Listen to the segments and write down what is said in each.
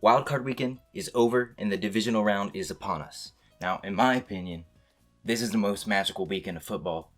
Wildcard weekend is over and the divisional round is upon us. Now, in my opinion, this is the most magical weekend of football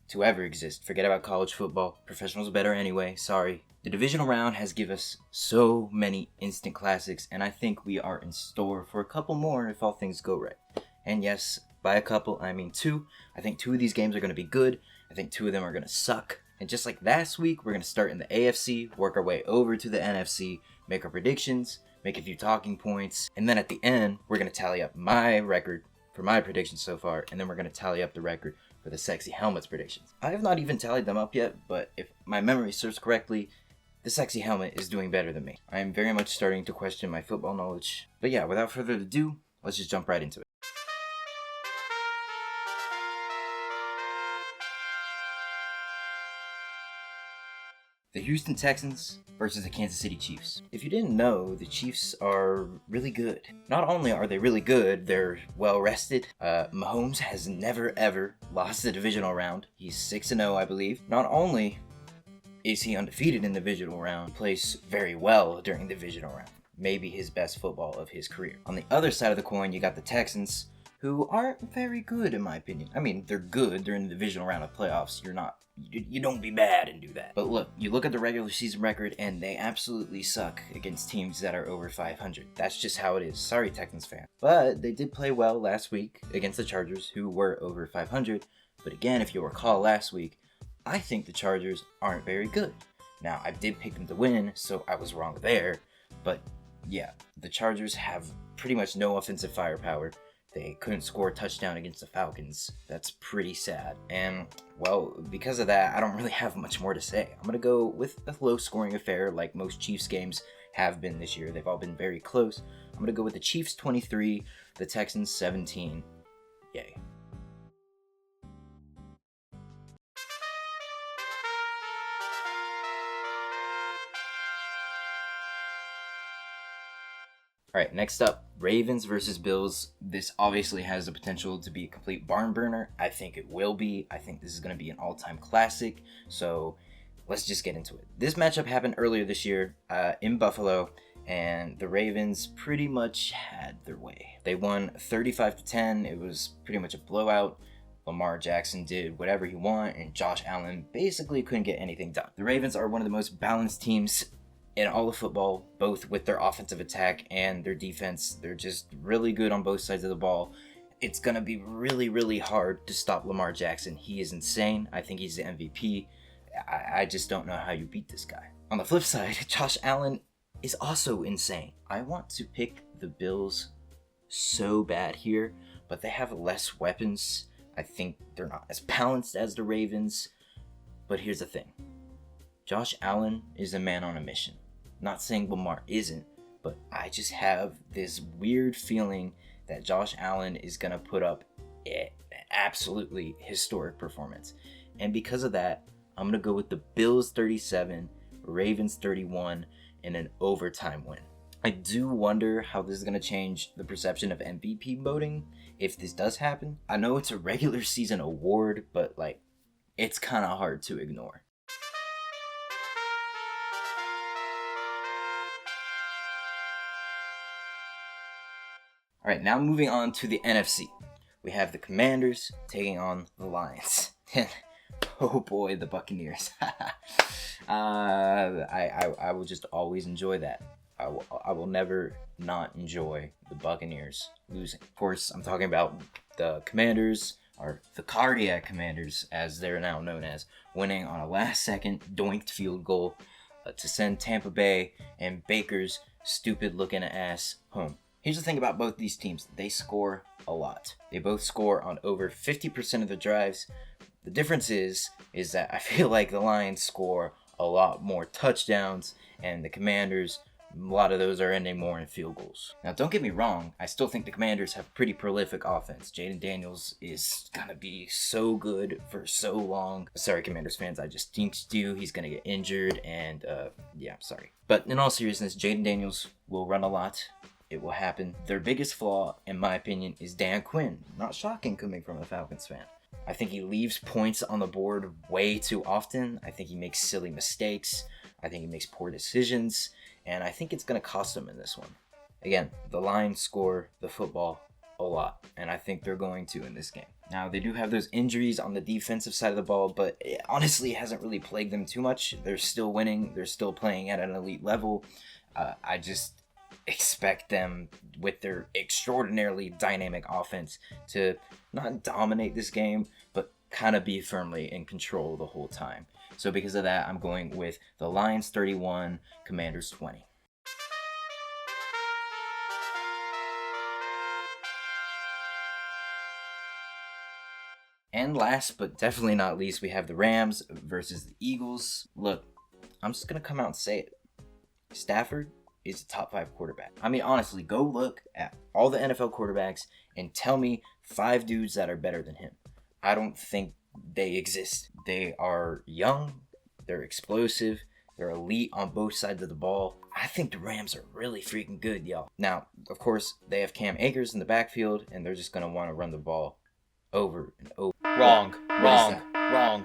to ever exist. Forget about college football. Professional's better anyway. Sorry. The divisional round has given us so many instant classics, and I think we are in store for a couple more if all things go right. And yes, by a couple, I mean two. I think two of these games are going to be good. I think two of them are going to suck. And just like last week, we're going to start in the AFC, work our way over to the NFC, make our predictions, make a few talking points, and then at the end, we're going to tally up my record for my predictions so far, and then we're going to tally up the record for the Sexy Helmets predictions. I have not even tallied them up yet, but if my memory serves correctly, the Sexy Helmet is doing better than me. I am very much starting to question my football knowledge. But yeah, without further ado, let's just jump right into it. The Houston Texans versus the Kansas City Chiefs. If you didn't know, the Chiefs are really good. Not only are they really good, they're well rested. Mahomes has never ever lost the divisional round. He's 6-0, I believe. Not only is he undefeated in the divisional round, he plays very well during the divisional round. Maybe his best football of his career. On the other side of the coin, you got the Texans, who aren't very good in my opinion. I mean, they're good during the divisional round of playoffs. You don't be bad and do that. But look, you look at the regular season record and they absolutely suck against teams that are over 500. That's just how it is. Sorry, Texans fan. But they did play well last week against the Chargers, who were over 500. But again, if you recall last week, I think the Chargers aren't very good. Now, I did pick them to win, so I was wrong there. But yeah, the Chargers have pretty much no offensive firepower. They couldn't score a touchdown against the Falcons. That's pretty sad. And, well, because of that, I don't really have much more to say. I'm going to go with a low-scoring affair like most Chiefs games have been this year. They've all been very close. I'm going to go with the Chiefs 23, the Texans 17. Yay. Alright, next up, Ravens versus Bills. This obviously has the potential to be a complete barn burner. I think it will be. I think this is going to be an all-time classic. So let's just get into it. This matchup happened earlier this year in Buffalo, and the Ravens pretty much had their way. They won 35-10. It was pretty much a blowout. Lamar Jackson did whatever he wanted, and Josh Allen basically couldn't get anything done. The Ravens are one of the most balanced teams in all of football, both with their offensive attack and their defense. They're just really good on both sides of the ball. It's going to be really, really hard to stop Lamar Jackson. He is insane. I think he's the MVP. I just don't know how you beat this guy. On the flip side, Josh Allen is also insane. I want to pick the Bills so bad here, but they have less weapons. I think they're not as balanced as the Ravens. But here's the thing. Josh Allen is a man on a mission. Not saying Lamar isn't, but I just have this weird feeling that Josh Allen is going to put up an absolutely historic performance. And because of that, I'm going to go with the Bills 37, Ravens 31, in an overtime win. I do wonder how this is going to change the perception of MVP voting if this does happen. I know it's a regular season award, but it's kind of hard to ignore. All right, now moving on to the NFC. We have the Commanders taking on the Lions. Oh boy, the Buccaneers. I will just always enjoy that. I will never not enjoy the Buccaneers losing. Of course, I'm talking about the Commanders, or the Cardiac Commanders, as they're now known as, winning on a last-second doinked field goal to send Tampa Bay and Baker's stupid-looking ass home. Here's the thing about both these teams. They score a lot. They both score on over 50% of the drives. The difference is that I feel like the Lions score a lot more touchdowns, and the Commanders, a lot of those are ending more in field goals. Now, don't get me wrong. I still think the Commanders have pretty prolific offense. Jaden Daniels is going to be so good for so long. Sorry, Commanders fans. I just jinxed you. He's going to get injured, and yeah, sorry. But in all seriousness, Jaden Daniels will run a lot. It will happen. Their biggest flaw, in my opinion, is Dan Quinn. Not shocking coming from a Falcons fan. I think he leaves points on the board way too often. I think he makes silly mistakes. I think he makes poor decisions. And I think it's going to cost him in this one. Again, the Lions score the football a lot, and I think they're going to in this game. Now, they do have those injuries on the defensive side of the ball, but it honestly hasn't really plagued them too much. They're still winning. They're still playing at an elite level. I just expect them, with their extraordinarily dynamic offense, to not dominate this game, but kind of be firmly in control the whole time. So because of that, I'm going with the Lions 31, Commanders 20. And last but definitely not least, we have the Rams versus the Eagles. Look, I'm just going to come out and say it. Stafford is a top 5 quarterback. I mean, honestly, go look at all the NFL quarterbacks and tell me 5 dudes that are better than him. I don't think they exist. They are young, they're explosive, they're elite on both sides of the ball. I think the Rams are really freaking good, y'all. Now, of course, they have Cam Akers in the backfield, and they're just going to want to run the ball over and over. Wrong.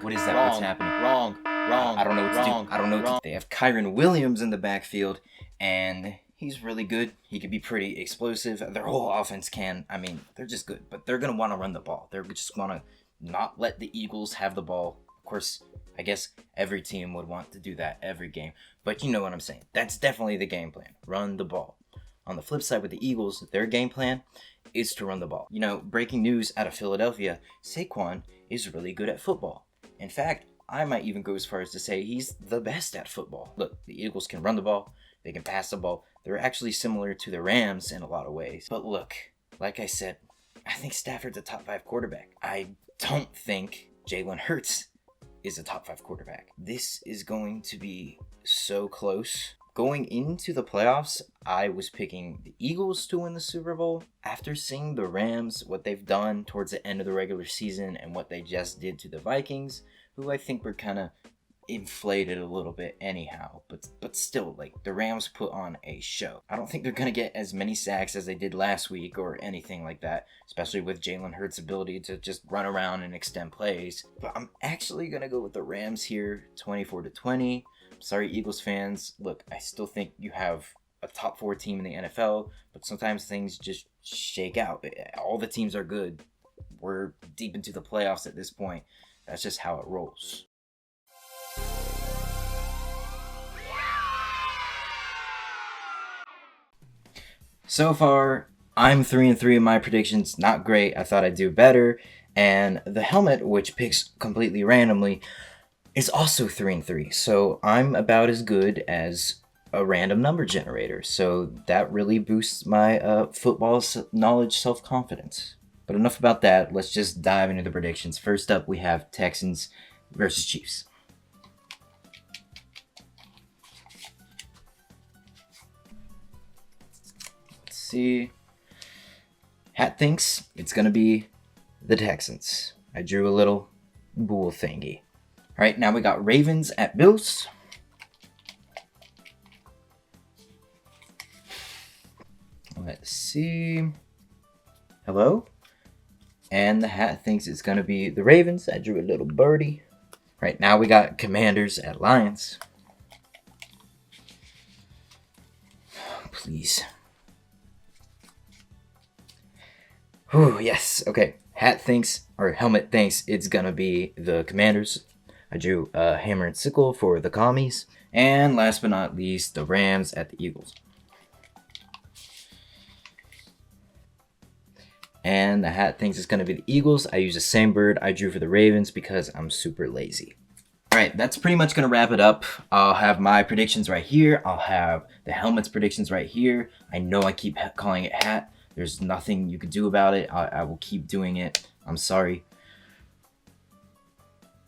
What is that? What's happening? Wrong. I don't know what to do. I don't know what to do. They have Kyron Williams in the backfield, and he's really good. He could be pretty explosive. Their whole offense can. I mean, they're just good. But they're going to want to run the ball. They're just want to not let the Eagles have the ball. Of course, I guess every team would want to do that every game. But you know what I'm saying. That's definitely the game plan. Run the ball. On the flip side with the Eagles, their game plan is to run the ball. You know, breaking news out of Philadelphia, Saquon is really good at football. In fact, I might even go as far as to say he's the best at football. Look, the Eagles can run the ball, they can pass the ball. They're actually similar to the Rams in a lot of ways. But look, like I said, I think Stafford's a top 5 quarterback. I don't think Jalen Hurts is a top 5 quarterback. This is going to be so close. Going into the playoffs, I was picking the Eagles to win the Super Bowl. After seeing the Rams, what they've done towards the end of the regular season and what they just did to the Vikings, who I think were kind of inflated a little bit anyhow, but still, like, the Rams put on a show. I don't think they're going to get as many sacks as they did last week or anything like that, especially with Jalen Hurts' ability to just run around and extend plays. But I'm actually going to go with the Rams here, 24-20. Sorry, Eagles fans. Look, I still think you have a top 4 team in the NFL, but sometimes things just shake out. All the teams are good. We're deep into the playoffs at this point. That's just how it rolls. So far, I'm 3-3 in my predictions. Not great. I thought I'd do better. And the helmet, which picks completely randomly, is also 3-3. So I'm about as good as a random number generator. So that really boosts my football knowledge, self-confidence. But enough about that. Let's just dive into the predictions. First up, we have Texans versus Chiefs. Let's see. Hat thinks it's going to be the Texans. I drew a little bool thingy. All right, now we got Ravens at Bills. Let's see. Hello? And the hat thinks it's going to be the Ravens. I drew a little birdie. Right, now we got Commanders at Lions. Please. Whew, yes. Okay. Hat thinks, or helmet thinks it's going to be the Commanders. I drew a hammer and sickle for the commies. And last but not least, the Rams at the Eagles. And the hat thinks it's going to be the Eagles. I use the same bird I drew for the Ravens because I'm super lazy. Alright, that's pretty much going to wrap it up. I'll have my predictions right here. I'll have the helmet's predictions right here. I know I keep calling it hat. There's nothing you can do about it. I will keep doing it. I'm sorry.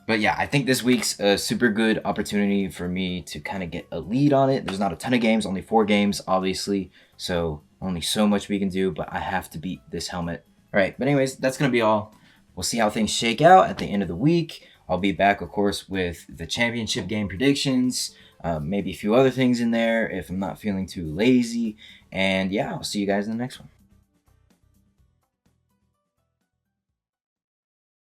But yeah, I think this week's a super good opportunity for me to kind of get a lead on it. There's not a ton of games, only 4 games, obviously. So only so much we can do, but I have to beat this helmet. All right, but anyways, that's going to be all. We'll see how things shake out at the end of the week. I'll be back, of course, with the championship game predictions, maybe a few other things in there if I'm not feeling too lazy. And yeah, I'll see you guys in the next one.